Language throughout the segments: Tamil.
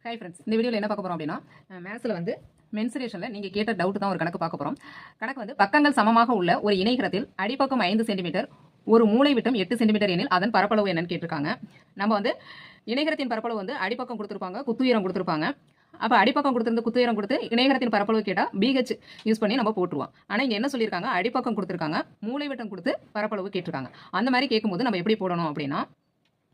ஹாய் ஃப்ரெண்ட்ஸ், இந்த வீடியோவில் என்ன பார்க்க போகிறோம் அப்படின்னா, மேத்ஸில் வந்து மென்சுரேஷனில் நீங்கள் கேட்ட டவுட் தான் ஒரு கணக்கு பார்க்க போகிறோம். கணக்கு வந்து பக்கங்கள் சமமாக உள்ள ஒரு இணைகரத்தில் அடிப்பக்கம் 5 சென்டிமீட்டர், ஒரு மூலை விட்டம் 8 சென்டிமீட்டர் எனில் அதன் பரப்பளவு என்னன்னு கேட்டிருக்காங்க. நம்ம வந்து இணைகரத்தின் பரப்பளவு வந்து அடிப்பக்கம் கொடுத்துருப்பாங்க, குத்துயரம் கொடுத்துருப்பாங்க. அப்போ அடிப்பக்கம் கொடுத்துருந்து குத்துயரம் கொடுத்து இணைகரத்தின் பரப்பளவு கேட்டால் BH யூஸ் பண்ணி நம்ம போட்டுருவோம். ஆனால் இங்கே என்ன சொல்லியிருக்காங்க, அடிப்பக்கம் கொடுத்துருக்காங்க, மூலை விட்டம் கொடுத்து பரப்பளவு கேட்டிருக்காங்க. அந்த மாதிரி கேட்கும்போது நம்ம எப்படி போடணும் அப்படின்னா,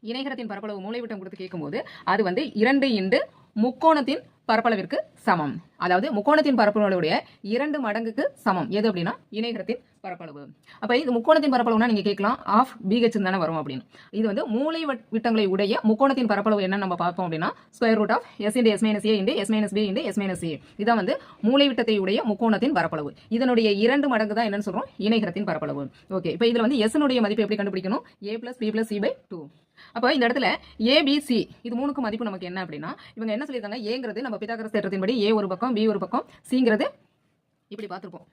இணைகரத்தின் பரப்பளவு மூலைவிட்டம் கொடுத்து கேட்கும்போது அது வந்து 2 இன்டு முக்கோணத்தின் பரப்பளவிற்கு சமம். அதாவது முக்கோணத்தின் பரப்பளவுடைய 2 மடங்குக்கு சமம். எது அப்படின்னா இணைகரத்தின் பரப்பளவு. அப்ப இது முக்கோணத்தின் பரப்பளவுனா நீங்க கேட்கலாம் ஆஃப் BH தானே வரும் அப்படின்னு. இது வந்து மூலை விட்டங்களை உடைய முக்கோணத்தின் பரப்பளவு என்ன நம்ம பார்ப்போம் அப்படின்னா, square root of S into S minus A into S minus B into S minus A. இதான் வந்து மூலை விட்டத்தை உடைய முக்கோணத்தின் பரப்பளவு. இதனுடைய 2 மடங்கு தான் என்னன்னு சொல்றோம், இணைகரத்தின் பரப்பளவு. ஓகே, இப்போ இதுல வந்து S னுடைய மதிப்பு எப்படி கண்டுபிடிக்கணும், A plus B plus C by 2. அப்போ இந்த இடத்துல ABC இது மூணுக்கு மதிப்பு நமக்கு என்ன அப்படின்னா, இவங்க என்ன சொல்லியிருக்காங்க, ஏங்கிறது நம்ம பித்தாகரஸ் தேற்றத்தின்படி A ஒரு பக்கம், B ஒரு பக்கம், Cங்கிறது இப்படி பார்த்துருப்போம்,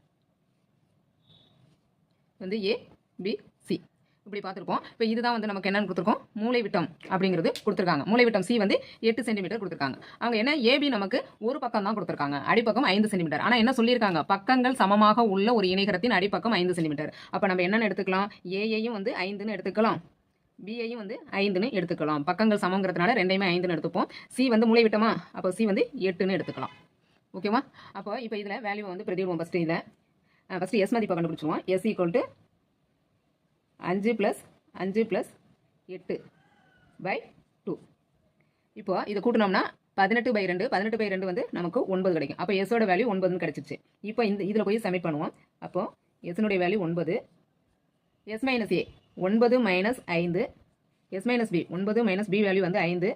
வந்து A B C இப்படி பார்த்துருப்போம். இப்போ இதுதான் வந்து நமக்கு என்னன்னு கொடுத்துருக்கோம், மூலை விட்டம் அப்படிங்கிறது கொடுத்துருக்காங்க. மூலை விட்டம் C வந்து 8 சென்டிமீட்டர் கொடுத்துருக்காங்க. அவங்க என்ன AB நமக்கு ஒரு பக்கம் தான் கொடுத்துருக்காங்க, அடிப்பக்கம் 5 சென்டிமீட்டர். ஆனால் என்ன சொல்லியிருக்காங்க, பக்கங்கள் சமமாக உள்ள ஒரு இணைகரத்தின் அடிப்பக்கம் 5 சென்டிமீட்டர். அப்போ நம்ம என்னன்னு எடுத்துக்கலாம், ஏயையும் வந்து 5ன்னு எடுத்துக்கலாம், பிஐயும் வந்து 5ன்னு எடுத்துக்கலாம். பக்கங்கள் சமங்கிறதுனால ரெண்டையுமே 5ன்னு எடுத்துப்போம். சி வந்து மூலை விட்டமா, அப்போ சி வந்து 8ன்னு எடுத்துக்கலாம். ஓகேவா? அப்போ இப்போ இதில் வேல்யூ வந்து பிரதிவிடுவோம். ஃபஸ்ட்டு இதில் ஃபஸ்ட்டு எஸ் மதிப்பை கண்டுபிடிச்சிடுவோம். S equal to 5 + 5 + 8/2. இப்போ இதை கூட்டினோம்னா 18/2, 18/2 வந்து நமக்கு 9 கிடைக்கும். அப்போ எஸோட வேல்யூ 9ன்னு கிடைச்சிச்சு. இப்போ இதில் போய் சப்மிட் பண்ணுவோம். அப்போ எஸ்னுடைய வேல்யூ 9, எஸ் மைனஸ் ஏ 9 - 5, S - B 9 - B வேல்யூ வந்து 5,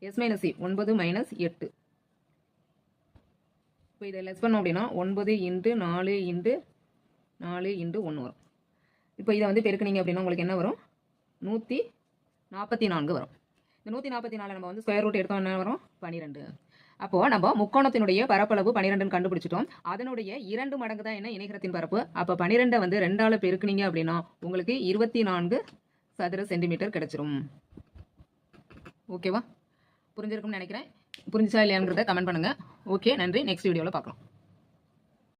S - C 9 - 8. இப்போ இதை லெஸ் பண்ணோம் அப்படின்னா 9 × 4 × 4 × 1 வரும். இப்போ இதை வந்து பெருக்குனீங்க அப்படின்னா உங்களுக்கு என்ன வரும், 144 வரும். இந்த 144 நம்ம வந்து ஸ்கொயர் ரூட் எடுத்தோம், என்ன வரும், 12. அப்போ நம்ம முக்கோணத்தினுடைய பரப்பளவு 12ன்னு கண்டுபிடிச்சிட்டோம். அதனுடைய 2 மடங்கு தான் என்ன, இணைகரத்தின் பரப்பு. அப்போ 12 வந்து 2ஆல் பெருக்குனீங்க அப்படின்னா உங்களுக்கு 24 சதுர சென்டிமீட்டர் கிடைச்சிரும். ஓகேவா? புரிஞ்சிருக்கும்னு நினைக்கிறேன். புரிஞ்சா இல்லையாங்கிறத கமெண்ட் பண்ணுங்க. ஓகே, நன்றி. நெக்ஸ்ட் வீடியோவில் பார்க்கலாம்.